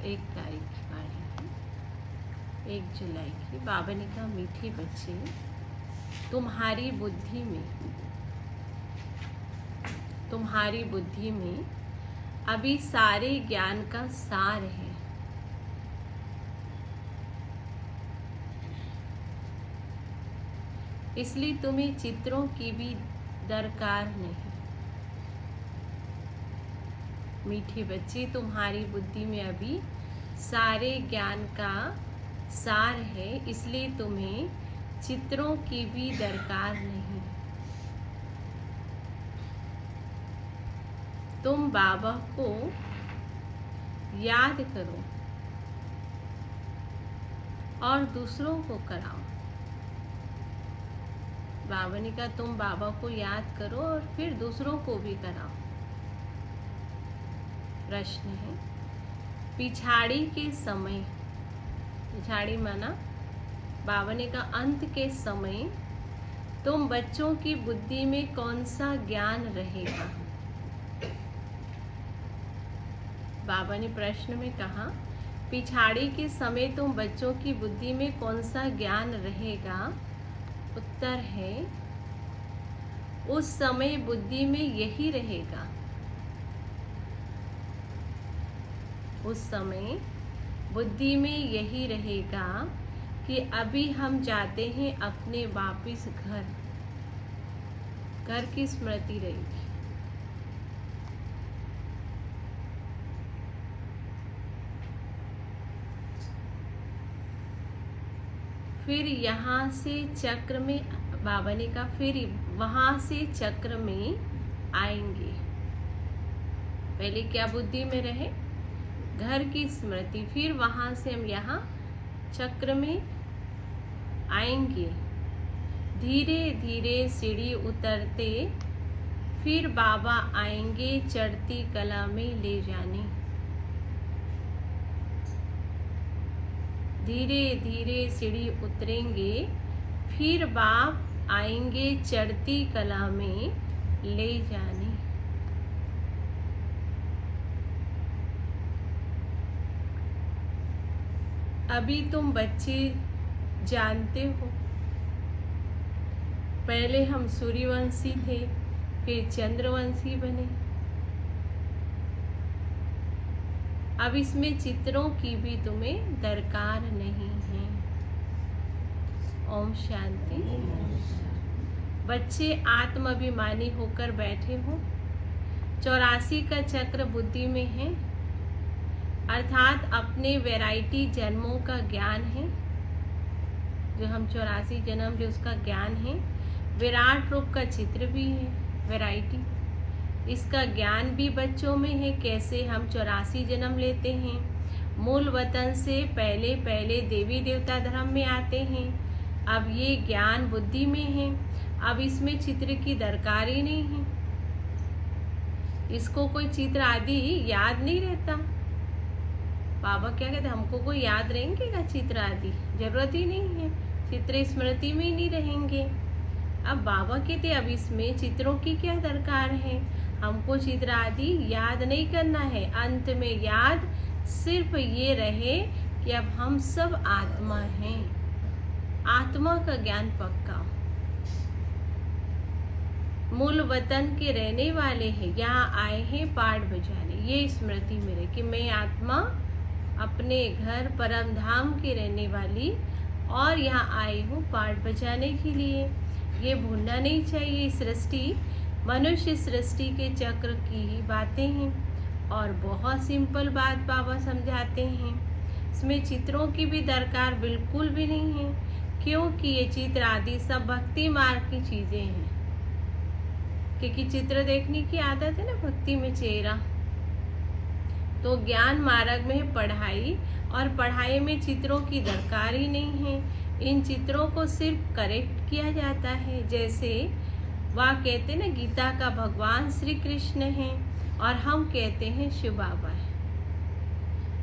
1 तारीख की वाणी है, 1 जुलाई की। बाबा ने कहा, मीठे बच्चे, तुम्हारी बुद्धि में अभी सारे ज्ञान का सार है। इसलिए तुम्हें चित्रों की भी दरकार नहीं। मीठे बच्चे, तुम्हारी बुद्धि में अभी सारे ज्ञान का सार है, इसलिए तुम्हें चित्रों की भी दरकार नहीं। तुम बाबा को याद करो और दूसरों को कराओ। बाबा ने कहा, तुम बाबा को याद करो और फिर दूसरों को भी कराओ। प्रश्न है, पिछाड़ी के समय, पिछाड़ी माना बाबा ने कहा अंत के समय, तुम बच्चों की बुद्धि में कौन सा ज्ञान रहेगा? बाबा ने प्रश्न में कहा, पिछाड़ी के समय तुम बच्चों की बुद्धि में कौन सा ज्ञान रहेगा? उत्तर है, उस समय बुद्धि में यही रहेगा। उस समय बुद्धि में यही रहेगा कि अभी हम जाते हैं अपने वापिस घर की स्मृति रहेगी। फिर यहाँ से चक्र में, बाबा ने कहा, फिर वहां से चक्र में आएंगे। पहले क्या बुद्धि में रहे? घर की स्मृति। फिर वहां से हम यहाँ चक्र में आएंगे। धीरे धीरे सीढ़ी उतरते, फिर बाबा आएंगे चढ़ती कला में ले जाने। धीरे धीरे सीढ़ी उतरेंगे, फिर बाप आएंगे चढ़ती कला में ले जाने। अभी तुम बच्चे जानते हो, पहले हम सूर्यवंशी थे, फिर चंद्रवंशी बने। अब इसमें चित्रों की भी तुम्हें दरकार नहीं है। ओम शांति। बच्चे आत्माभिमानी होकर बैठे हो। 84 का चक्र बुद्धि में है, अर्थात अपने वैरायटी जन्मों का ज्ञान है। जो हम 84 जन्म जो उसका ज्ञान है। विराट रूप का चित्र भी है, वैरायटी। इसका ज्ञान भी बच्चों में है, कैसे हम 84 जन्म लेते हैं। मूल वतन से पहले पहले देवी देवता धर्म में आते हैं। अब ये ज्ञान बुद्धि में है। अब इसमें चित्र की दरकार ही नहीं है। इसको कोई चित्र आदि याद नहीं रहता। बाबा क्या कहते, हमको कोई याद रहेंगे का चित्र आदि? जरूरत ही नहीं है, चित्र स्मृति में ही नहीं रहेंगे। अब बाबा कहते, अब इसमें चित्रों की क्या दरकार है? हमको चित्र आदि याद नहीं करना है। अंत में याद सिर्फ ये रहे कि अब हम सब आत्मा हैं। आत्मा का ज्ञान पक्का। मूल वतन के रहने वाले हैं, यहाँ आए हैं पाठ बजाने। ये स्मृति में रहे कि मैं आत्मा अपने घर परम धाम की रहने वाली और यहाँ आई हूँ पाठ बजाने के लिए। ये भूलना नहीं चाहिए। सृष्टि, मनुष्य सृष्टि के चक्र की ही बातें हैं और बहुत सिंपल बात बाबा समझाते हैं। इसमें चित्रों की भी दरकार बिल्कुल भी नहीं है, क्योंकि ये चित्र आदि सब भक्ति मार्ग की चीजें हैं। क्योंकि चित्र देखने की आदत है ना भक्ति में चेहरा। तो ज्ञान मार्ग में है पढ़ाई, और पढ़ाई में चित्रों की दरकार ही नहीं है। इन चित्रों को सिर्फ करेक्ट किया जाता है। जैसे वह कहते ना, गीता का भगवान श्री कृष्ण है और हम कहते हैं शिव बाबा है।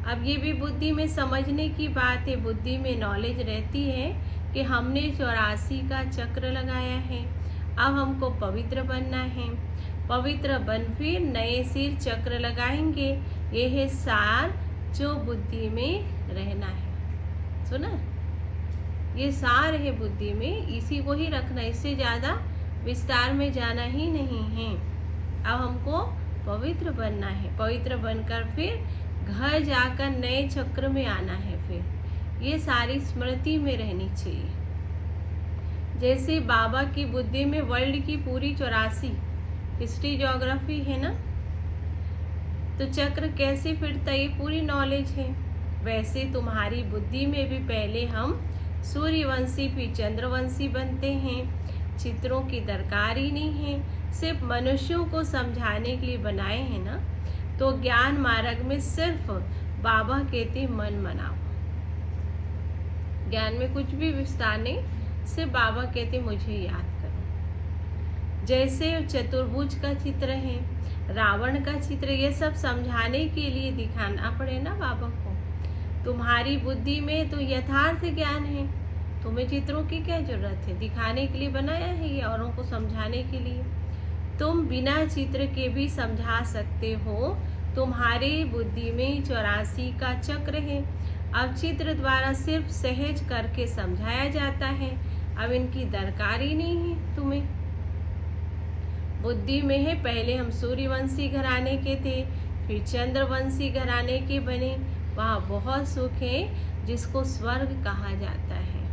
अब ये भी बुद्धि में समझने की बात है। बुद्धि में नॉलेज रहती है कि हमने 84 का चक्र लगाया है। अब हमको पवित्र बनना है। पवित्र बन फिर नए सिर चक्र लगाएंगे। ये है सार जो बुद्धि में रहना है। सुना, ये सार है बुद्धि में, इसी को ही रखना, इससे ज्यादा विस्तार में जाना ही नहीं है। अब हमको पवित्र बनना है, पवित्र बनकर फिर घर जाकर नए चक्र में आना है। फिर ये सारी स्मृति में रहनी चाहिए। जैसे बाबा की बुद्धि में वर्ल्ड की पूरी 84 हिस्ट्री ज्योग्राफी है ना, तो चक्र कैसे फिरता ये पूरी नॉलेज है। वैसे तुम्हारी बुद्धि में भी पहले हम सूर्यवंशी फिर चंद्रवंशी बनते हैं। चित्रों की दरकार ही नहीं है, सिर्फ मनुष्यों को समझाने के लिए बनाए हैं ना। तो ज्ञान मार्ग में सिर्फ बाबा कहते मन मनाओ, ज्ञान में कुछ भी विस्तार नहीं, सिर्फ बाबा कहते मुझे याद करो। जैसे चतुर्भुज का चित्र है, रावण का चित्र, ये सब समझाने के लिए दिखाना पड़े ना बाबा को। तुम्हारी बुद्धि में तो यथार्थ ज्ञान है, तुम्हें चित्रों की क्या जरूरत है, दिखाने के लिए बनाया है ये, औरों को समझाने के लिए। तुम बिना चित्र के भी समझा सकते हो। तुम्हारी बुद्धि में 84 का चक्र है। अब चित्र द्वारा सिर्फ सहज करके समझाया जाता है, अब इनकी दरकार ही नहीं है तुम्हें। बुद्धि में है, पहले हम सूर्यवंशी घराने के थे, फिर चंद्रवंशी घराने के बने। वहाँ बहुत सुख है जिसको स्वर्ग कहा जाता है।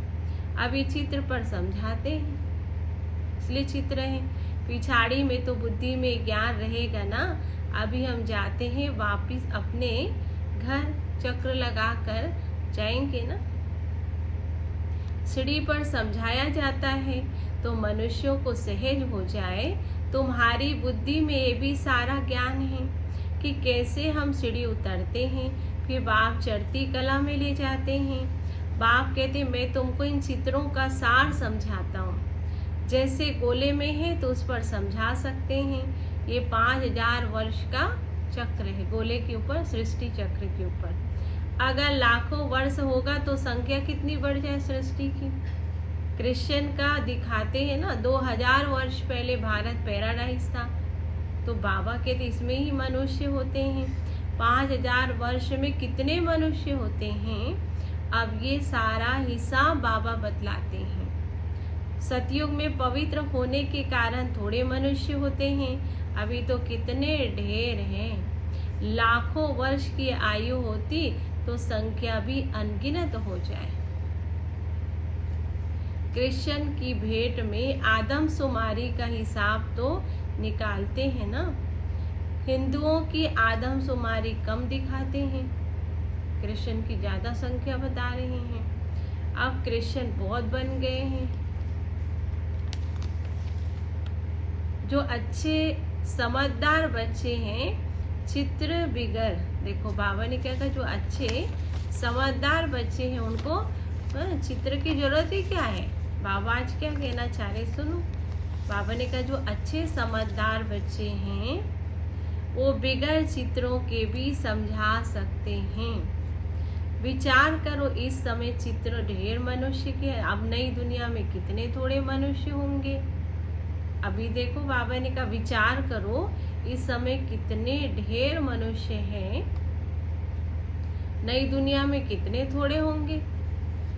अब ये चित्र पर समझाते हैं, इसलिए चित्र है। पिछाड़ी में तो बुद्धि में ज्ञान रहेगा ना। अभी हम जाते हैं वापिस अपने घर, चक्र लगाकर जाएंगे ना। सीढ़ी पर समझाया जाता है तो मनुष्यों को सहज हो जाए। तुम्हारी बुद्धि में ये भी सारा ज्ञान है कि कैसे हम सीढ़ी उतरते हैं, फिर बाप चढ़ती कला में ले जाते हैं। बाप कहते मैं तुमको इन चित्रों का सार समझाता हूँ। जैसे गोले में है तो उस पर समझा सकते हैं। ये 5000 वर्ष का चक्र है गोले के ऊपर, सृष्टि चक्र के ऊपर। अगर लाखों वर्ष होगा तो संख्या कितनी बढ़ जाए सृष्टि की। क्रिश्चियन का दिखाते हैं ना, 2000 वर्ष पहले भारत पैराडाइज था, तो बाबा कहते इसमें ही मनुष्य होते हैं। 5000 वर्ष में कितने मनुष्य होते हैं, अब ये सारा हिसाब बाबा बतलाते हैं। सतयुग में पवित्र होने के कारण थोड़े मनुष्य होते हैं, अभी तो कितने ढेर हैं। लाखों वर्ष की आयु होती तो संख्या भी अनगिनत हो जाए। क्रिश्चियन की भेंट में आदमशुमारी का हिसाब तो निकालते हैं ना। हिंदुओं की आदमशुमारी कम दिखाते हैं, क्रिश्चियन की ज्यादा संख्या बता रहे हैं। अब क्रिश्चियन बहुत बन गए हैं। जो अच्छे समझदार बच्चे हैं, चित्र बिगर, देखो बाबा ने क्या कहा, जो अच्छे समझदार बच्चे हैं उनको चित्र की जरूरत ही क्या है। बाबा आज क्या कहना चाह रहे सुनो। बाबा ने कहा जो अच्छे समझदार बच्चे हैं वो बिगर चित्रों के भी समझा सकते हैं। विचार करो, इस समय चित्र ढेर मनुष्य के, अब नई दुनिया में कितने थोड़े मनुष्य होंगे। अभी देखो बाबा ने कहा विचार करो, इस समय कितने ढेर मनुष्य हैं, नई दुनिया में कितने थोड़े होंगे।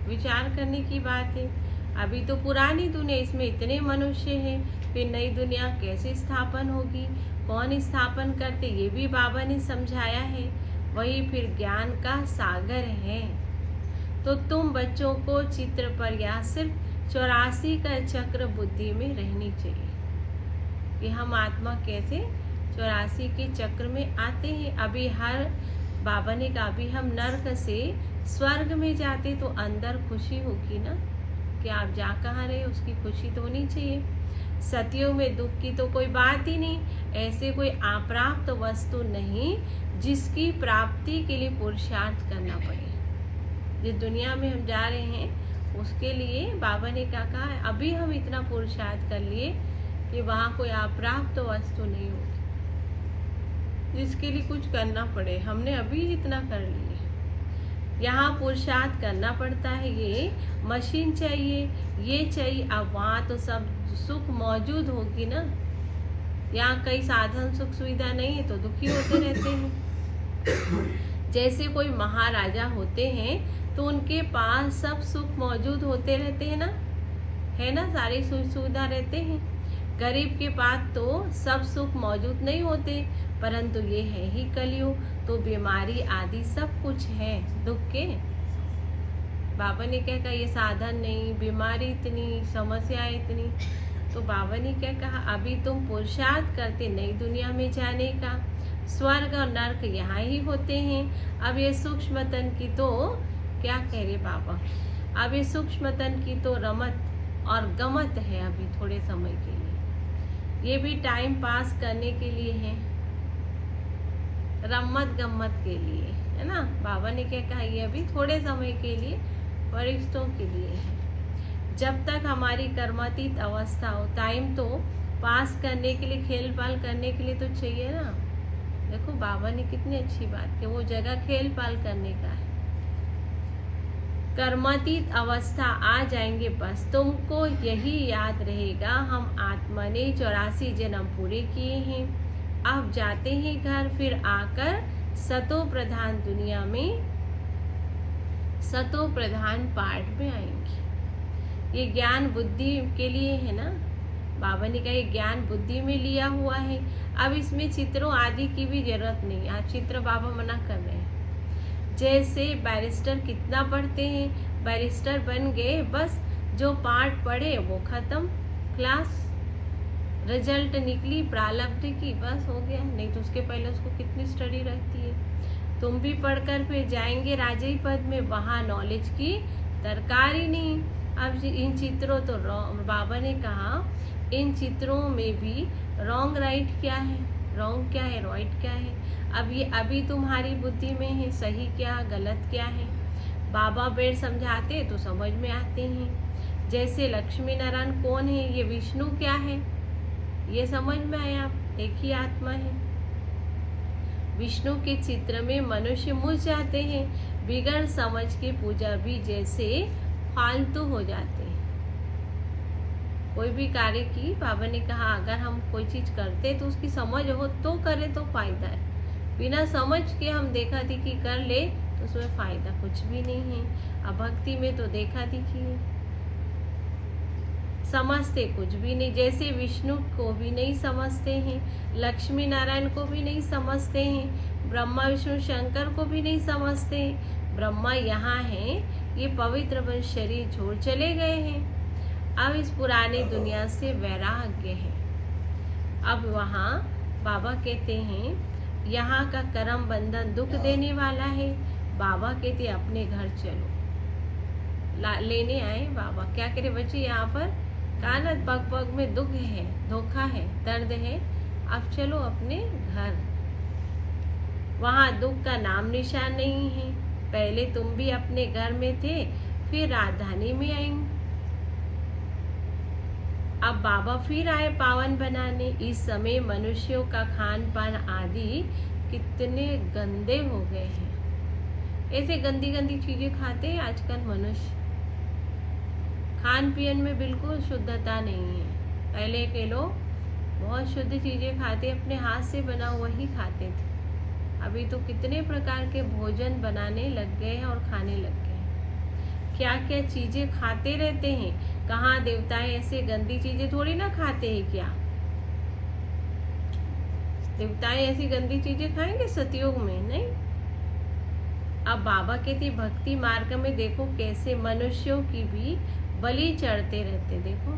विचार करने की बात है। अभी तो पुरानी दुनिया, इसमें इतने मनुष्य हैं, फिर नई दुनिया कैसे स्थापन होगी, कौन स्थापन करते, ये भी बाबा ने समझाया है। वही फिर ज्ञान का सागर है। तो तुम बच्चों को चित्र पर या सिर्फ 84 का चक्र बुद्धि में रहनी चाहिए कि हम आत्मा कैसे 84 के चक्र में आते हैं। अभी हर बाबा ने कहा अभी हम नर्क से स्वर्ग में जाते तो अंदर खुशी होगी ना कि आप जा कहाँ रहे, उसकी खुशी तो होनी चाहिए। सतयुग में दुख की तो कोई बात ही नहीं, ऐसे कोई अप्राप्त वस्तु नहीं जिसकी प्राप्ति के लिए पुरुषार्थ करना पड़े। जिस दुनिया में हम जा रहे हैं उसके लिए बाबा ने क्या कहा है, अभी हम इतना पुरुषार्थ कर लिए कि वहाँ कोई अप्राप्त वस्तु नहीं होगी जिसके लिए कुछ करना पड़े। हमने अभी इतना कर लिए। यहाँ पुरुषार्थ करना पड़ता है, ये मशीन चाहिए, ये चाहिए। अब वहाँ तो सब सुख मौजूद होगी ना। यहाँ कई साधन सुख सुविधा नहीं है तो दुखी होते रहते हैं। जैसे कोई महाराजा होते हैं तो उनके पास सब सुख मौजूद होते रहते हैं ना, है ना, सारी सुविधा रहते हैं। गरीब के पास तो सब सुख मौजूद नहीं होते, परंतु ये है ही कलयुग, तो बीमारी आदि सब कुछ है दुख के। बाबा ने क्या कहा, ये साधन नहीं, बीमारी इतनी, समस्या इतनी, तो बाबा ने क्या कहा, अभी तुम पुरुषार्थ करते नई दुनिया में जाने का, स्वर्ग और नर्क यहाँ ही होते हैं। अब ये सूक्ष्म तन की तो क्या कह रहे बाबा, अब ये सूक्ष्म तन की तो रमत और गमत है अभी थोड़े समय के लिए, ये भी टाइम पास करने के लिए है, रमत गम्मत के लिए, है ना। बाबा ने क्या कहा, ये अभी थोड़े समय के लिए फरिश्तों के लिए है। जब तक हमारी कर्मातीत अवस्था हो, टाइम तो पास करने के लिए, खेल पाल करने के लिए तो चाहिए ना। देखो बाबा ने कितनी अच्छी बात की, वो जगह खेल पाल करने का है। कर्मातीत अवस्था आ जाएंगे, बस तुमको यही याद रहेगा, हम आत्मा ने 84 जन्म पूरे किए हैं, अब जाते हैं घर, फिर आकर सतो प्रधान दुनिया में, सतो प्रधान पाठ में आएंगे। ये ज्ञान बुद्धि के लिए है ना, बाबा ने कहा ये ज्ञान बुद्धि में लिया हुआ है। अब इसमें चित्रों आदि की भी जरूरत नहीं, आज चित्र बाबा मना कर रहे हैं। जैसे बैरिस्टर कितना पढ़ते हैं, बैरिस्टर बन गए, बस जो पाठ पढ़े वो खत्म, क्लास रिजल्ट निकली प्रारब्ध की, बस हो गया। नहीं तो उसके पहले उसको कितनी स्टडी रहती है। तुम भी पढ़कर फिर जाएंगे राजई पद में, वहाँ नॉलेज की दरकार ही नहीं। अब इन चित्रों तो बाबा ने कहा इन चित्रों में भी रॉन्ग राइट क्या है, रॉन्ग क्या है, राइट क्या है। अब ये अभी तुम्हारी बुद्धि में है, सही क्या गलत क्या है। बाबा बेर समझाते तो समझ में आते हैं। जैसे लक्ष्मी नारायण कौन है, ये विष्णु क्या है, ये समझ में आया, आप एक ही आत्मा है। विष्णु के चित्र में मनुष्य मुझ जाते हैं, बिगड़ समझ के पूजा भी जैसे फालतू हो जाते हैं। कोई भी कार्य की बाबा ने कहा अगर हम कोई चीज करते तो उसकी समझ हो तो करें तो फायदा है, बिना समझ के हम देखा देखी कर ले तो उसमें फायदा कुछ भी नहीं है। अब भक्ति में तो देखा देखी है, समझते कुछ भी नहीं। जैसे विष्णु को भी नहीं समझते हैं, लक्ष्मी नारायण को भी नहीं समझते हैं, ब्रह्मा विष्णु शंकर को भी नहीं समझते हैं। ब्रह्मा यहाँ हैं, ये पवित्र बन शरीर छोड़ चले गए हैं, अब इस पुरानी दुनिया से वैराग्य है। अब वहाँ बाबा कहते हैं यहाँ का कर्म बंधन दुख देने वाला है। बाबा कहते अपने घर चलो, लेने आए बाबा। क्या करे बच्चे, यहाँ पर कानत पग पग में दुख है, धोखा है, दर्द है, अब चलो अपने घर। वहाँ दुख का नाम निशान नहीं है। पहले तुम भी अपने घर में थे, फिर राजधानी में आएंगे। अब बाबा फिर आए पावन बनाने। इस समय मनुष्यों का खान पान आदि कितने गंदे हो गए हैं, ऐसे गंदी गंदी चीजें खाते हैं आजकल मनुष्य। खान पीन में बिल्कुल शुद्धता नहीं है। पहले के लोग बहुत शुद्ध चीजें खाते, अपने हाथ से बना हुआ ही खाते थे। अभी तो कितने प्रकार के भोजन बनाने लग गए हैं और खाने लग गए हैं, क्या क्या चीजें खाते रहते हैं। कहाँ देवताएं ऐसे गंदी चीजें थोड़ी ना खाते हैं, क्या देवताएं ऐसी गंदी चीजें खाएंगे सतयुग में? नहीं। अब बाबा कहते भक्ति मार्ग में देखो कैसे मनुष्यों की भी बलि चढ़ते रहते। देखो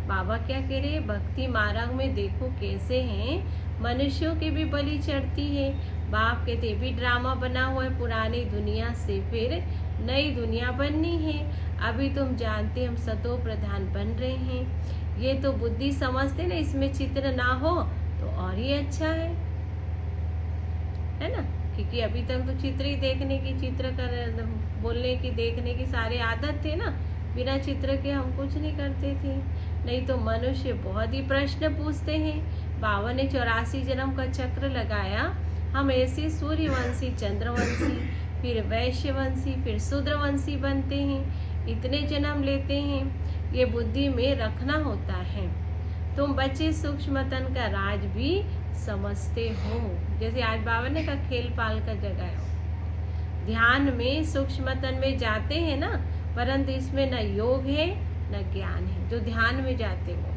बाबा क्या कह रहे हैं, भक्ति मार्ग में देखो कैसे हैं मनुष्यों की भी बलि चढ़ती है। बाप कहते भी ड्रामा बना हुआ है, पुरानी दुनिया से फिर नई दुनिया बननी है। अभी तुम जानते हम सतो प्रधान बन रहे हैं, ये तो बुद्धि समझते ना, इसमें चित्र ना हो तो और ही अच्छा है ना। क्योंकि अभी तक तो चित्र ही देखने की, चित्र कर बोलने की, देखने की सारे आदत थे ना, बिना चित्र के हम कुछ नहीं करते थे। नहीं तो मनुष्य बहुत ही प्रश्न पूछते हैं। बाबा ने 84 जन्म का चक्र लगाया, हम ऐसे सूर्यवंशी, चंद्रवंशी, फिर वैश्यवंशी, फिर शूद्रवंशी बनते हैं, इतने जन्म लेते हैं। ये बुद्धि में रखना होता है। तुम बच्चे सूक्ष्म तन का राज भी समझते हो। जैसे आज बाबा ने कहा खेल पाल का जगाओ। ध्यान में सूक्ष्मतन में जाते हैं ना, परंतु इसमें न योग है न ज्ञान है। जो ध्यान में जाते हो,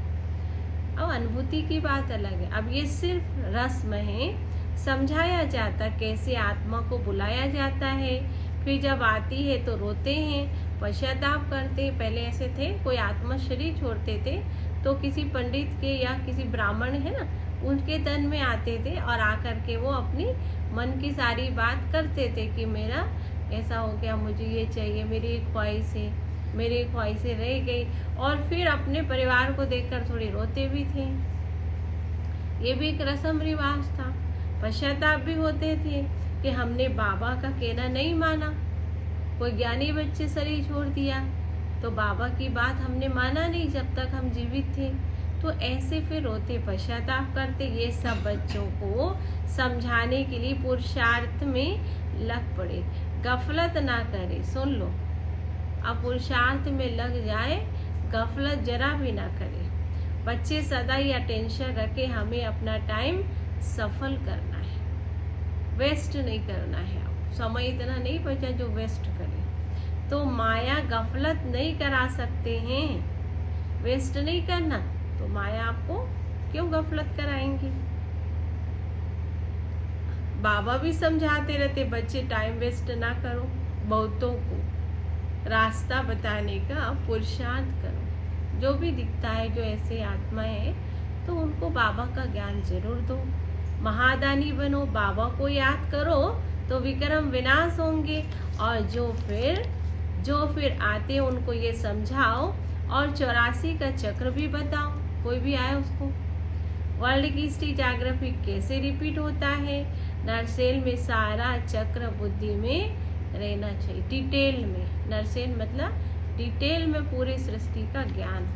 अब अनुभूति की बात अलग है। अब ये सिर्फ रस्म है, समझाया जाता कैसे आत्मा को बुलाया जाता है। फिर जब आती है तो रोते हैं, पश्चाताप करते हैं। पहले ऐसे थे, कोई आत्मा शरीर छोड़ते थे तो किसी पंडित के या किसी ब्राह्मण है ना, उनके तन में आते थे और आकर के वो अपनी मन की सारी बात करते थे कि मेरा ऐसा हो गया, मुझे ये चाहिए, मेरी एक ख्वाहिश है, मेरी ख्वाहिशें रह गई। और फिर अपने परिवार को देखकर थोड़ी रोते भी थे। ये भी एक रस्म रिवाज था। पश्चाताप भी होते थे कि हमने बाबा का कहना नहीं माना। कोई ज्ञानी बच्चे शरीर छोड़ दिया तो बाबा की बात हमने माना नहीं जब तक हम जीवित थे। तो ऐसे फिर रोते, पश्चाताप करते। ये सब बच्चों को समझाने के लिए पुरुषार्थ में लग पड़े। गफलत ना करे, सुन लो, अब पुरुषार्थ में लग जाए, गफलत जरा भी ना करे। बच्चे सदा ही अटेंशन रखे, हमें अपना टाइम सफल करना है, वेस्ट नहीं करना है। समय इतना नहीं बचा जो वेस्ट करे। तो माया गफलत नहीं करा सकते हैं, वेस्ट नहीं करना, तो माया आपको क्यों गफलत कराएंगी। बाबा भी समझाते रहते बच्चे टाइम वेस्ट ना करो, बहुतों को रास्ता बताने का पुरुषार्थ करो। जो भी दिखता है, जो ऐसे आत्मा है, तो उनको बाबा का ज्ञान जरूर दो। महादानी बनो, बाबा को याद करो तो विक्रम विनाश होंगे। और जो फिर आते उनको ये समझाओ और 84 का चक्र भी बताओ। कोई भी आए उसको वर्ल्ड की हिस्ट्री ज्योग्राफी कैसे रिपीट होता है, नरसेल में सारा चक्र बुद्धि में रहना चाहिए, डिटेल में। नरसेल मतलब डिटेल में पूरी सृष्टि का ज्ञान।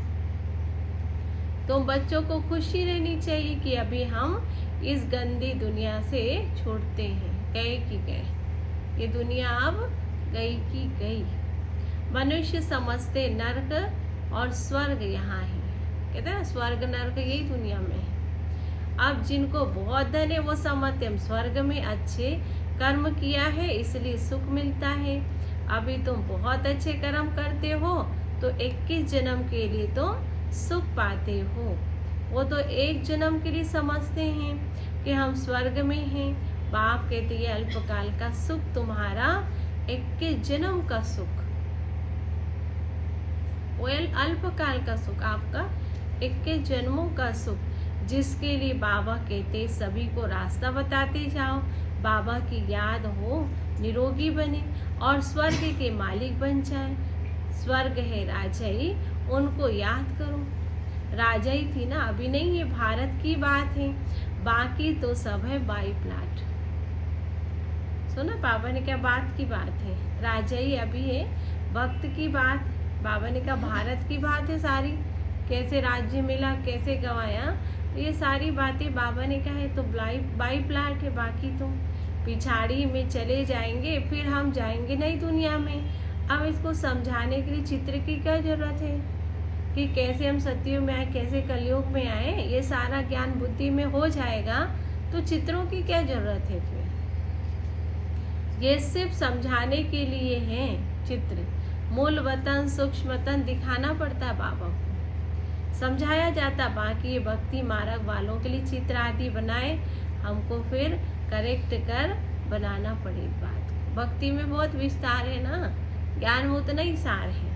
तो बच्चों को खुशी रहनी चाहिए कि अभी हम इस गंदी दुनिया से छूटते हैं। गए कि गए, ये दुनिया अब गई कि गई। मनुष्य समझते नर्क और स्वर्ग यहाँ है, कहते हैं स्वर्ग नर्क यही दुनिया में है। अब जिनको बहुत धन है वो समझते हम स्वर्ग में अच्छे कर्म किया है इसलिए सुख मिलता है। अभी तुम बहुत अच्छे कर्म करते हो तो 21 जन्म के लिए तो सुख पाते हो। वो तो एक जन्म के लिए समझते हैं कि हम स्वर्ग में हैं। बाप कहते ये अल्पकाल का सुख तुम्हारा 21 जन्म का सुख, वो अल्पकाल का सुख आपका 21 जन्मों का सुख, जिसके लिए बाबा कहते सभी को रास्ता बताते जाओ, बाबा की याद हो, निरोगी बने और स्वर्ग के मालिक बन जाए। स्वर्ग है राजाई, उनको याद करो। राजाई थी ना, अभी नहीं, ये भारत की बात है, बाकी तो सब है बाई प्लाट। सुना बाबा ने क्या बात की बात है, राजाई अभी है, वक्त की बात। बाबा ने कहा भारत की बात है सारी, कैसे राज्य मिला, कैसे गंवाया, तो ये सारी बातें बाबा ने कहा है। तो बाई प्लाट है, बाकी तो पिछाड़ी में चले जाएंगे, फिर हम जाएंगे नई दुनिया में। अब इसको समझाने के लिए चित्र की क्या जरूरत है कि कैसे हम सतयुग में आए, कैसे कलयुग में आए, ये सारा ज्ञान बुद्धि में हो जाएगा, तो चित्रों की क्या जरूरत है फिर। ये सिर्फ समझाने के लिए है चित्र। मूल वतन सूक्ष्म वतन दिखाना पड़ता है बाबा को, समझाया जाता। बाकी ये भक्ति मार्ग वालों के लिए चित्र आदि बनाए, हमको फिर करेक्ट कर बनाना पड़े बात को। भक्ति में बहुत विस्तार है ना, ज्ञान में उतना ही सार है,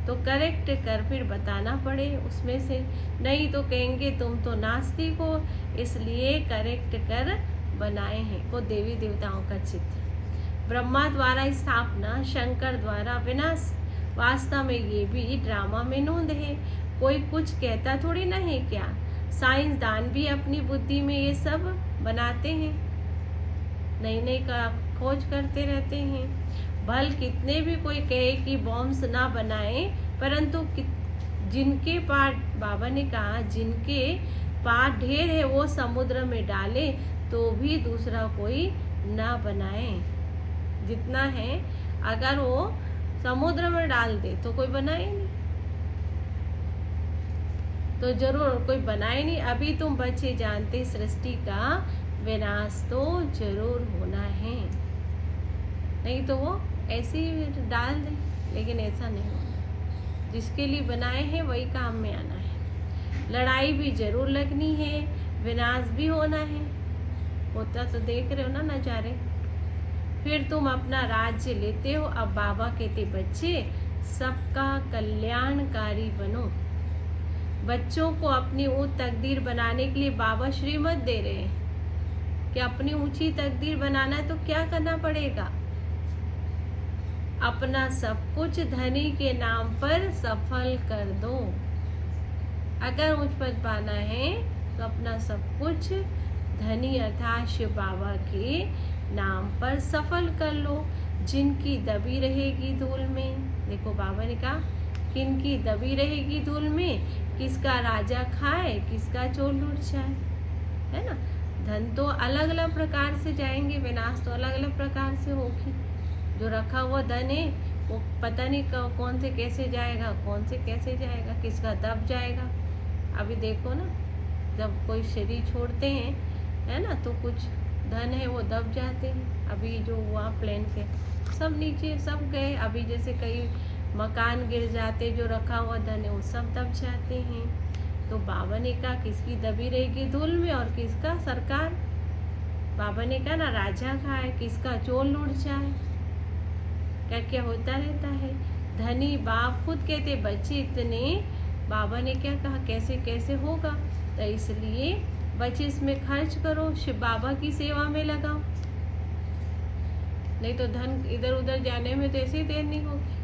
तो करेक्ट कर फिर बताना पड़े उसमें से। नहीं तो कहेंगे तुम तो नास्तिक हो, इसलिए करेक्ट कर बनाए हैं। वो देवी देवताओं का चित्र, ब्रह्मा द्वारा स्थापना, शंकर द्वारा विनाश। वास्तव में ये भी ड्रामा में नोंद है, कोई कुछ कहता थोड़ी ना है क्या। साइंसदान भी अपनी बुद्धि में ये सब बनाते हैं, नई नई का खोज करते रहते हैं। भल कितने भी कोई कहे कि बॉम्ब्स ना बनाए, परंतु जिनके पास, बाबा ने कहा जिनके पास ढेर है वो समुद्र में डाले तो भी दूसरा कोई ना बनाए। जितना है अगर वो समुद्र में डाल दे तो कोई बनाए नहीं। तो जरूर कोई बनाए नहीं। अभी तुम बच्चे जानते सृष्टि का विनाश तो जरूर होना है, नहीं तो वो ऐसे ही डाल दे, लेकिन ऐसा नहीं होना। जिसके लिए बनाए हैं वही काम में आना है। लड़ाई भी जरूर लगनी है, विनाश भी होना है। होता तो देख रहे हो ना नजारे। फिर तुम अपना राज्य लेते हो। अब बाबा कहते बच्चे सबका कल्याणकारी बनो। बच्चों को अपनी ऊंची तकदीर बनाने के लिए बाबा श्रीमत दे रहे हैं कि अपनी ऊंची तकदीर बनाना है तो क्या करना पड़ेगा। अपना सब कुछ धनी के नाम पर सफल कर दो। अगर ऊंच पद पाना है तो अपना सब कुछ धनी अर्थात शिव बाबा के नाम पर सफल कर लो। जिनकी दबी रहेगी धूल में, देखो बाबा ने कहा किनकी दबी रहेगी धूल में, किसका राजा खाए किसका चोर लूट जाए, है ना। धन तो अलग अलग प्रकार से जाएंगे, विनाश तो अलग अलग प्रकार से होगी। जो रखा हुआ धन है वो पता नहीं कौन से कैसे जाएगा, कौन से कैसे जाएगा, किसका दब जाएगा। अभी देखो ना, जब कोई शरीर छोड़ते हैं, है ना, तो कुछ धन है वो दब जाते हैं। अभी जो हुआ प्लेन से सब नीचे सब गए। अभी जैसे कई मकान गिर जाते, जो रखा हुआ धन है वो सब दब जाते हैं। तो बाबा ने कहा किसकी दबी रहेगी धूल में और किसका सरकार, बाबा ने कहा ना राजा खाए किसका चोर लूट जाए। क्या क्या होता रहता है। धनी बाप खुद कहते बच्चे इतने, बाबा ने क्या कहा कैसे कैसे होगा। तो इसलिए बच्चे इसमें खर्च करो, शिव बाबा की सेवा में लगाओ, नहीं तो धन इधर उधर जाने में तो ऐसे ही देर नहीं होगी।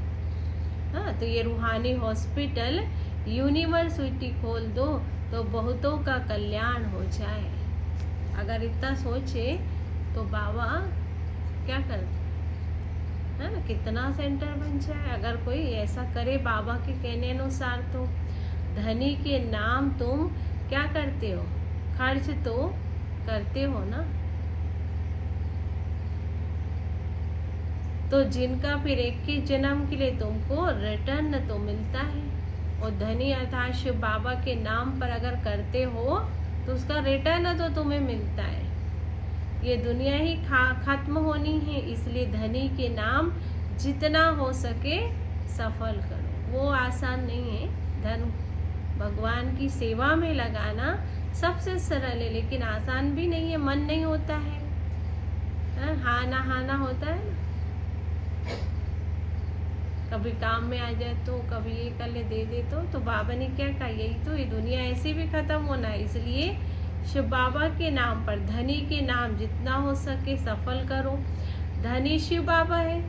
हाँ, तो ये रूहानी हॉस्पिटल यूनिवर्सिटी खोल दो तो बहुतों का कल्याण हो जाए। अगर इतना सोचे तो बाबा क्या करते, है ना, कितना सेंटर बन जाए अगर कोई ऐसा करे बाबा के कहने अनुसार। तो धनी के नाम तुम क्या करते हो, खर्च तो करते हो ना। तो जिनका फिर 21 जन्म के लिए तुमको रिटर्न तो मिलता है। और धनी अर्थात शिव बाबा के नाम पर अगर करते हो तो उसका रिटर्न तो तुम्हें मिलता है। ये दुनिया ही खत्म होनी है, इसलिए धनी के नाम जितना हो सके सफल करो। वो आसान नहीं है। धन भगवान की सेवा में लगाना सबसे सरल है, लेकिन आसान भी नहीं है। मन नहीं होता है, हाँ ना हाँ ना होता है ना। कभी काम में आ जाए तो कभी ये कर ले दे दे तो बाबा ने क्या कहा, यही तो ये दुनिया ऐसे भी खत्म होना है। इसलिए शिव बाबा के नाम पर धनी के नाम जितना हो सके सफल करो। धनी शिव बाबा है।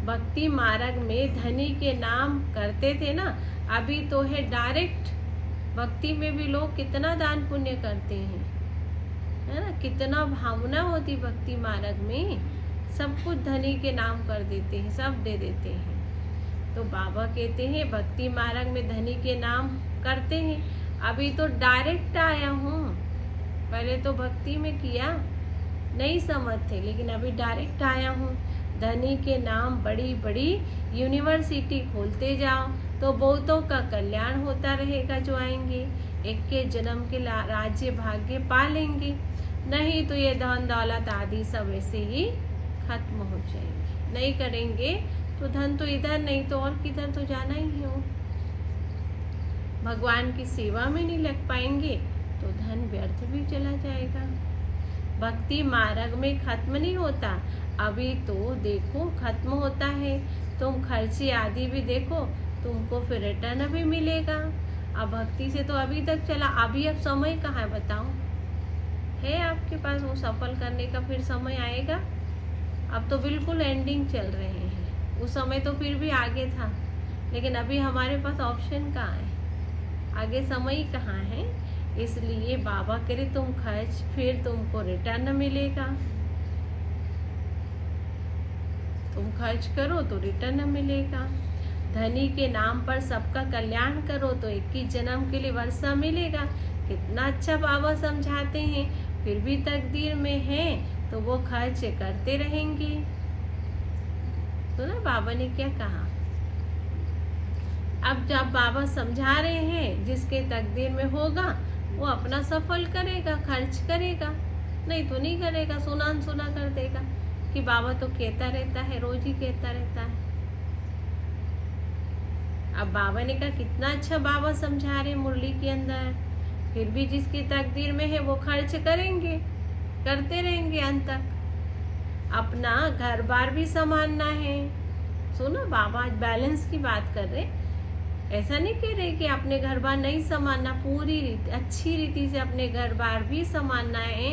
भक्ति मार्ग में धनी के नाम करते थे ना, अभी तो है डायरेक्ट। भक्ति में भी लोग कितना दान पुण्य करते हैं, है ना, कितना भावना होती भक्ति मार्ग में। सब कुछ धनी के नाम कर देते हैं, सब दे देते हैं। तो बाबा कहते हैं भक्ति मार्ग में धनी के नाम करते हैं। अभी तो डायरेक्ट आया हूँ, पहले तो भक्ति में किया नहीं समझ थे, लेकिन अभी डायरेक्ट आया हूँ। धनी के नाम बड़ी बड़ी यूनिवर्सिटी खोलते जाओ तो बहुतों का कल्याण होता रहेगा। जो आएंगे 21 जन्म के राज्य भाग्य पा लेंगे, नहीं तो ये धन दौलत आदि सब ऐसे ही खत्म हो जाएंगे। नहीं करेंगे तो धन तो इधर नहीं तो और किधर तो जाना ही हो। भगवान की सेवा में नहीं लग पाएंगे तो धन व्यर्थ भी चला जाएगा। भक्ति मार्ग में खत्म नहीं होता, अभी तो देखो खत्म होता है। तुम खर्चे आदि भी देखो, तुमको फिर रिटर्न भी मिलेगा। अब भक्ति से तो अभी तक चला, अभी अब समय कहाँ है बताओ, है आपके पास वो सफल करने का फिर समय आएगा। अब तो बिल्कुल एंडिंग चल रहे हैं। उस समय तो फिर भी आगे था, लेकिन अभी हमारे पास ऑप्शन कहाँ है, आगे समय ही कहाँ है। इसलिए बाबा करे तुम खर्च, फिर तुमको रिटर्न मिलेगा। तुम खर्च करो तो रिटर्न मिलेगा। धनी के नाम पर सबका कल्याण करो तो 21 जन्म के लिए वर्षा मिलेगा। कितना अच्छा बाबा समझाते हैं, फिर भी तकदीर में है तो वो खर्च करते रहेंगे। तो ना बाबा ने क्या कहा, अब जब बाबा समझा रहे हैं जिसके तकदीर में होगा वो अपना सफल करेगा, खर्च करेगा, नहीं तो नहीं करेगा, सुना अनसुना कर देगा कि बाबा तो कहता रहता है, रोज ही कहता रहता है। अब बाबा ने कहा कितना अच्छा बाबा समझा रहे मुरली के अंदर, फिर भी जिसकी तकदीर में है वो खर्च करेंगे, करते रहेंगे अंत तक। अपना घर बार भी संभालना है। सुनो बाबा आज बैलेंस की बात कर रहे, ऐसा नहीं कह रहे कि अपने घर बार नहीं संभालना, पूरी अच्छी रीति से अपने घर बार भी संभालना है,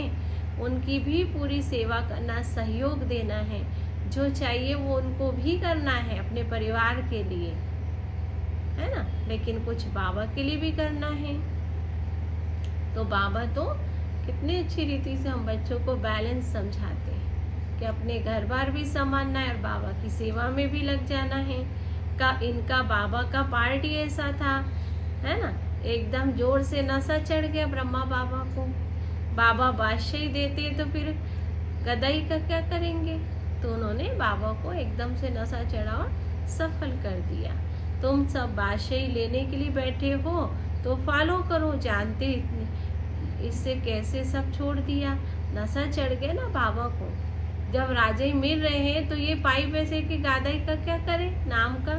उनकी भी पूरी सेवा करना, सहयोग देना है, जो चाहिए वो उनको भी करना है अपने परिवार के लिए, है ना, लेकिन कुछ बाबा के लिए भी करना है। तो बाबा तो कितनी अच्छी रीति से हम बच्चों को बैलेंस समझाते हैं कि अपने घर बार भी संभालना है और बाबा की सेवा में भी लग जाना है। इनका बाबा का पार्ट ही ऐसा था, है ना, एकदम जोर से नशा चढ़ गया ब्रह्मा बाबा को। बाबा बादशाही देते तो फिर गदाई का क्या करेंगे, तो उन्होंने बाबा को एकदम से नशा चढ़ा और सफल कर दिया। तुम सब बादशाही लेने के लिए बैठे हो तो फॉलो करो, जानते इससे कैसे सब छोड़ दिया, नशा चढ़ गया ना बाबा को। जब राजा ही मिल रहे हैं तो ये पाई पैसे की गादाई का क्या करे, नाम का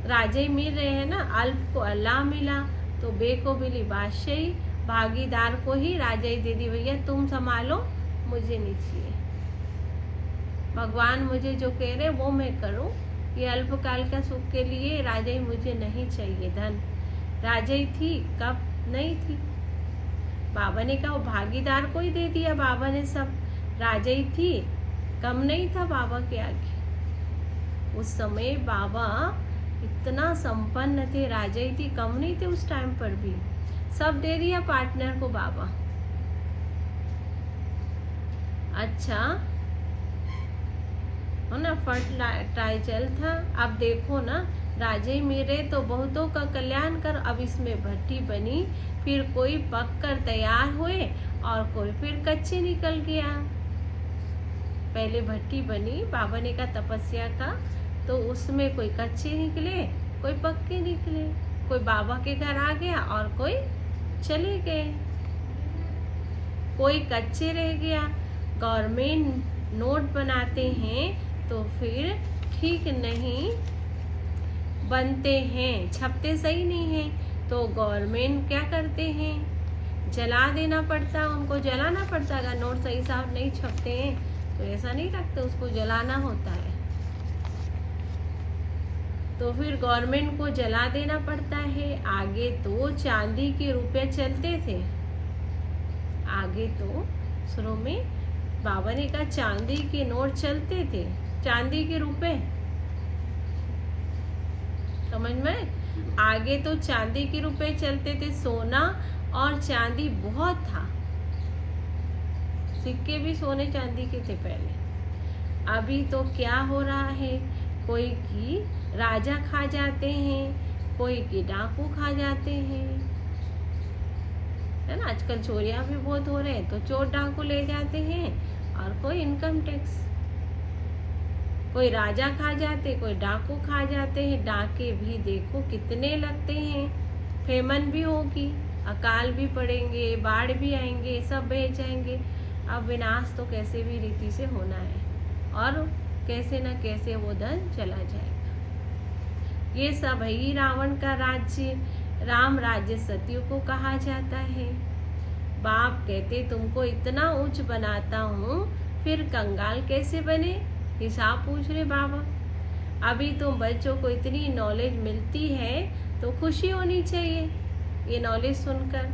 राजा ही मिल रहे हैं ना, अल्प को अल्लाह मिला तो बे को मिली बादशाही, भागीदार को ही राजा ही दे दी, भैया तुम संभालो, मुझे नहीं चाहिए, भगवान मुझे जो कह रहे वो मैं करूं, ये अल्पकाल का सुख के लिए राजा ही मुझे नहीं चाहिए, धन राजा ही थी कब नहीं थी। बाबा ने कहा वो भागीदार को ही दे दिया, बाबा ने सब, राजा ही थी, कम नहीं था बाबा के आगे। उस समय बाबा इतना संपन्न थे, राजा ही थी, कम नहीं थे उस टाइम पर भी, सब दे दिया पार्टनर को बाबा। अच्छा हो ना, फर्टिलाइजर था। अब देखो ना, राजा ही मेरे तो बहुतों का कल्याण कर, अब इसमें भट्टी बनी, फिर कोई पक कर तैयार हुए और कोई फिर कच्चे निकल गया। पहले भट्टी बनी, बाबा ने कहा तपस्या का, तो उसमें कोई कच्चे निकले, कोई पक्के निकले, कोई बाबा के घर आ गया और कोई चले गए, कोई कच्चे रह गया। गवर्नमेंट नोट बनाते हैं तो फिर ठीक नहीं बनते हैं, छपते सही नहीं है, तो गवर्नमेंट क्या करते हैं, जला देना पड़ता है, उनको जलाना पड़ता है। अगर नोट सही साफ नहीं छपते हैं तो ऐसा नहीं रखते, उसको जलाना होता है। तो फिर गवर्नमेंट को जला देना पड़ता है। आगे तो चांदी के रुपए चलते थे, आगे तो शुरू में बाबा ने कहा चांदी के नोट चलते थे, चांदी के रुपए, समझ में, आगे तो चांदी के रुपए चलते थे, सोना और चांदी बहुत था, सिक्के भी सोने चांदी के थे पहले। अभी तो क्या हो रहा है, कोई की राजा खा जाते हैं, कोई की डाकू खा जाते हैं, है ना, आजकल चोरियां भी बहुत हो रहे हैं, तो चोर डाकू ले जाते हैं, और कोई इनकम टैक्स, कोई राजा खा जाते, कोई डाकू खा जाते हैं। डाके भी देखो कितने लगते हैं, फेमन भी होगी, अकाल भी पड़ेंगे, बाढ़ भी आएंगे, सब बह जाएंगे। अब विनाश तो कैसे भी रीति से होना है, और कैसे न कैसे वो धन चला जाएगा। ये सब ही रावण का राज्य, राम राज्य सत्यु को कहा जाता है। बाप कहते तुमको इतना ऊंच बनाता हूँ, फिर कंगाल कैसे बने, हिसाब पूछ रहे बाबा। अभी तुम बच्चों को इतनी नॉलेज मिलती है तो खुशी होनी चाहिए, ये नॉलेज सुनकर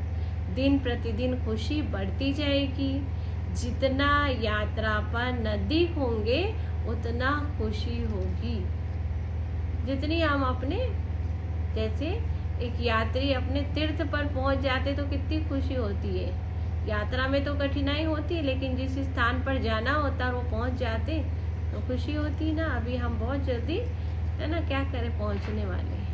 दिन प्रतिदिन खुशी बढ़ती जाएगी। जितना यात्रा पर नजदीक होंगे उतना खुशी होगी। जितनी हम अपने, जैसे एक यात्री अपने तीर्थ पर पहुंच जाते तो कितनी खुशी होती है। यात्रा में तो कठिनाई होती है, लेकिन जिस स्थान पर जाना होता है वो पहुंच जाते तो खुशी होती ना। अभी हम बहुत जल्दी, है ना, क्या करें, पहुंचने वाले हैं।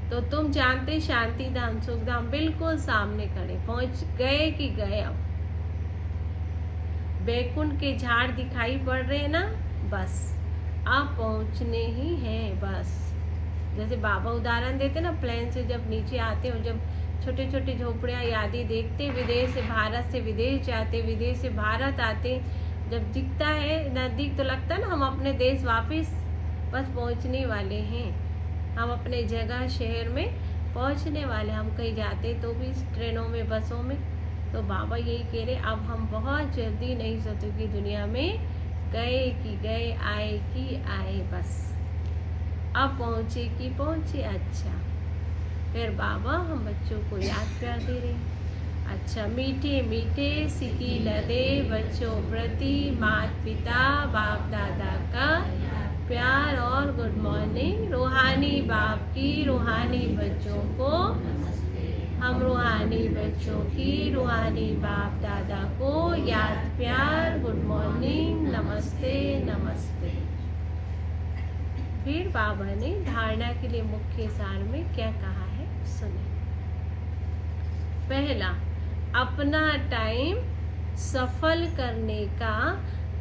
तो तुम जानते शांति धाम सुख धाम बिल्कुल सामने खड़े, पहुंच गए कि गए। अब बैकुंठ के झाड़ दिखाई पड़ रहे हैं ना, बस अब पहुंचने ही है, बस जैसे बाबा उदाहरण देते ना, प्लेन से जब नीचे आते हो, जब छोटे छोटे झोपड़ियाँ आदि देखते, विदेश से भारत से विदेश जाते, विदेश से भारत आते, जब दिखता है नज़दीक तो लगता है ना हम अपने देश वापस बस पहुंचने वाले हैं, हम अपने जगह शहर में पहुंचने वाले। हम कहीं जाते तो भी ट्रेनों में, बसों में, तो बाबा यही कह रहे अब हम बहुत जल्दी नहीं सोचो कि दुनिया में गए कि गए, आए कि आए, बस अब पहुँचे कि पहुँचे। अच्छा, फिर बाबा हम बच्चों को याद प्यार दे रहे हैं। अच्छा, मीठे मीठे सिकी लदे बच्चों प्रति माता पिता बाप दादा का प्यार और गुड मॉर्निंग। रूहानी बाप की रूहानी बच्चों को, हम रूहानी बच्चों की रूहानी बाप दादा को याद प्यार, गुड मॉर्निंग, नमस्ते नमस्ते। फिर बाबा ने धारणा के लिए मुख्य सार में क्या कहा है सुने। पहला, अपना टाइम सफल करने का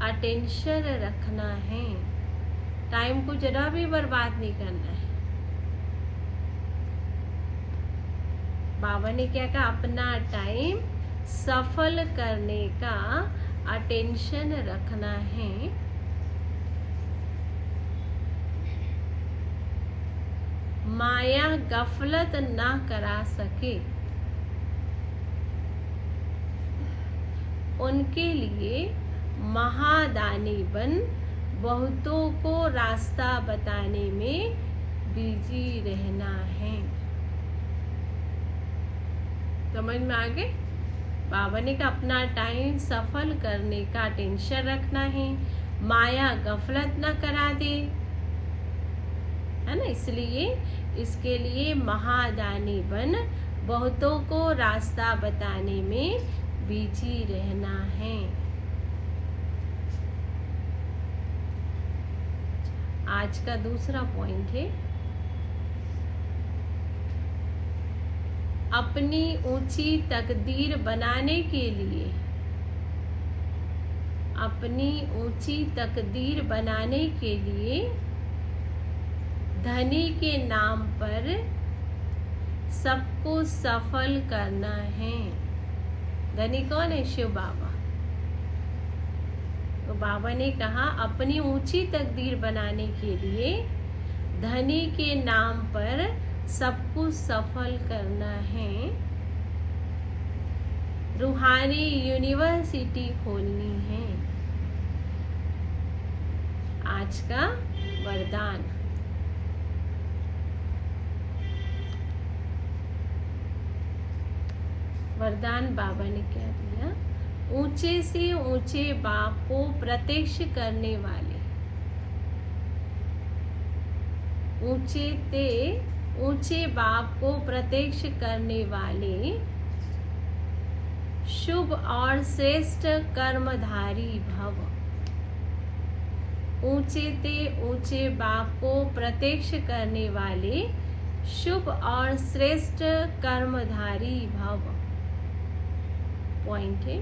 अटेंशन रखना है। टाइम को जरा भी बर्बाद नहीं करना है। बाबा ने क्या कहा, अपना टाइम सफल करने का अटेंशन रखना है। माया गफलत ना करा सके, उनके लिए महादानी बन बहुतों को रास्ता बताने में बिजी रहना है। समझ में आ गए? बाबा ने कहा अपना टाइम सफल करने का टेंशन रखना है, माया गफलत ना करा दे, है ना। इसलिए इसके लिए महादानी बन बहुतों को रास्ता बताने में बिजी रहना है। आज का दूसरा पॉइंट है, अपनी ऊंची तकदीर बनाने के लिए, अपनी ऊंची तकदीर बनाने के लिए धनी के नाम पर सबको सफल करना है। धनी कौन है? शिव बाबा। तो बाबा ने कहा अपनी ऊंची तकदीर बनाने के लिए धनी के नाम पर सबको सफल करना है। रूहानी यूनिवर्सिटी खोलनी है। आज का वरदान, वरदान बाबा ने क्या दिया, ऊंचे से ऊंचे बाप को प्रत्यक्ष करने वाले, ऊंचे से ऊंचे बाप को प्रत्यक्ष करने वाले शुभ और श्रेष्ठ कर्मधारी भव। ऊंचे से ऊंचे बाप को प्रत्यक्ष करने वाले शुभ और श्रेष्ठ कर्मधारी भव। पॉइंट है,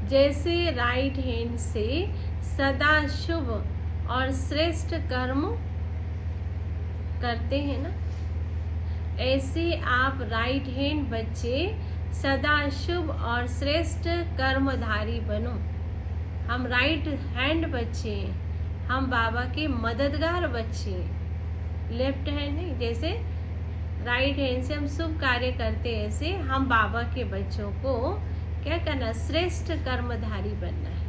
जैसे राइट हैंड से सदा शुभ और श्रेष्ठ कर्म करते हैं ना, ऐसे आप राइट हैंड बच्चे सदा शुभ और श्रेष्ठ कर्मधारी बनो। हम राइट हैंड बच्चे हैं, हम बाबा के मददगार बच्चे हैं। लेफ्ट हैंड नहीं, जैसे राइट हैंड से हम शुभ कार्य करते हैं, ऐसे हम बाबा के बच्चों को क्या करना, श्रेष्ठ कर्मधारी बनना है।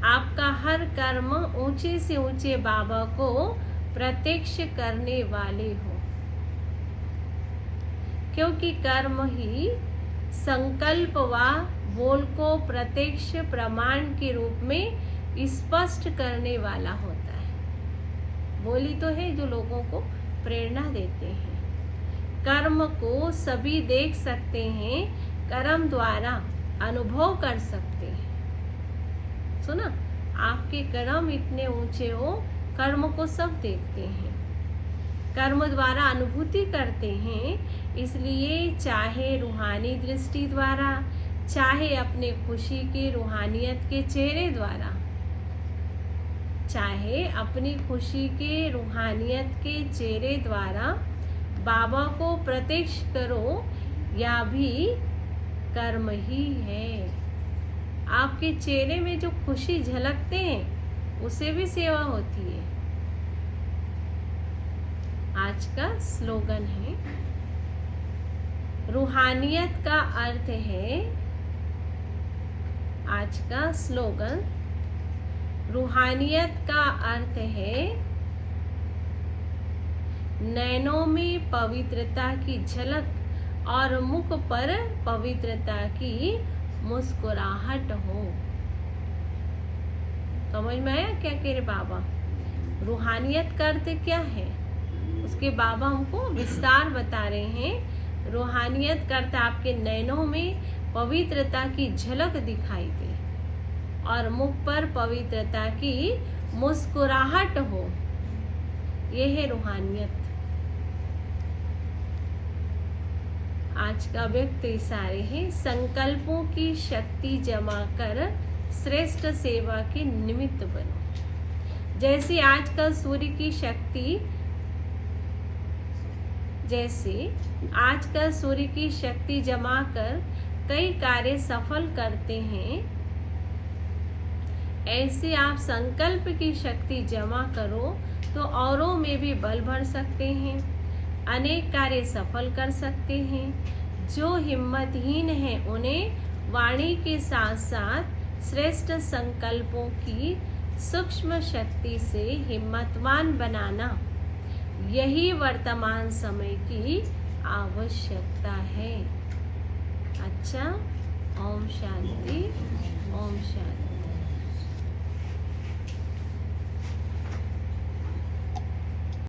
आपका हर कर्म ऊंचे से ऊंचे बाबा को प्रत्यक्ष करने वाले हो, क्योंकि कर्म ही संकल्प व बोल को प्रत्यक्ष प्रमाण के रूप में स्पष्ट करने वाला होता है। बोली तो है जो लोगों को प्रेरणा देते हैं। कर्म को सभी देख सकते हैं, कर्म द्वारा अनुभव कर सकते हैं। सुना, आपके कर्म इतने ऊंचे हो, कर्म को सब देखते हैं, कर्म द्वारा अनुभूति करते हैं। इसलिए चाहे रूहानी दृष्टि द्वारा, चाहे अपने खुशी के रूहानियत के चेहरे द्वारा, चाहे अपनी खुशी के रूहानियत के चेहरे द्वारा बाबा को प्रत्यक्ष करो या भी कर्म ही है। आपके चेहरे में जो खुशी झलकते हैं उसे भी सेवा होती है। आज का स्लोगन है, रूहानियत का अर्थ है, आज का स्लोगन, रूहानियत का अर्थ है नैनों में पवित्रता की झलक और मुख पर पवित्रता की मुस्कुराहट हो। समझ में आया क्या कह रहे बाबा? रूहानियत का अर्थ क्या है उसके बाबा हमको विस्तार बता रहे हैं। रूहानियत का अर्थ आपके नैनों में पवित्रता की झलक दिखाई दे और मुख पर पवित्रता की मुस्कुराहट हो, यह है रूहानियत। आज का व्यक्त इशारे हैं, संकल्पों की शक्ति जमा कर श्रेष्ठ सेवा के निमित्त बनो। जैसे आजकल सूर्य की शक्ति, जैसे आजकल सूर्य की शक्ति जमा कर कई कार्य सफल करते हैं, ऐसे आप संकल्प की शक्ति जमा करो तो औरों में भी बल भर सकते हैं, अनेक कार्य सफल कर सकते हैं। जो हिम्मतहीन हैं उन्हें वाणी के साथ साथ श्रेष्ठ संकल्पों की सूक्ष्म शक्ति से हिम्मतवान बनाना, यही वर्तमान समय की आवश्यकता है। अच्छा, ओम शांति, ओम शांति।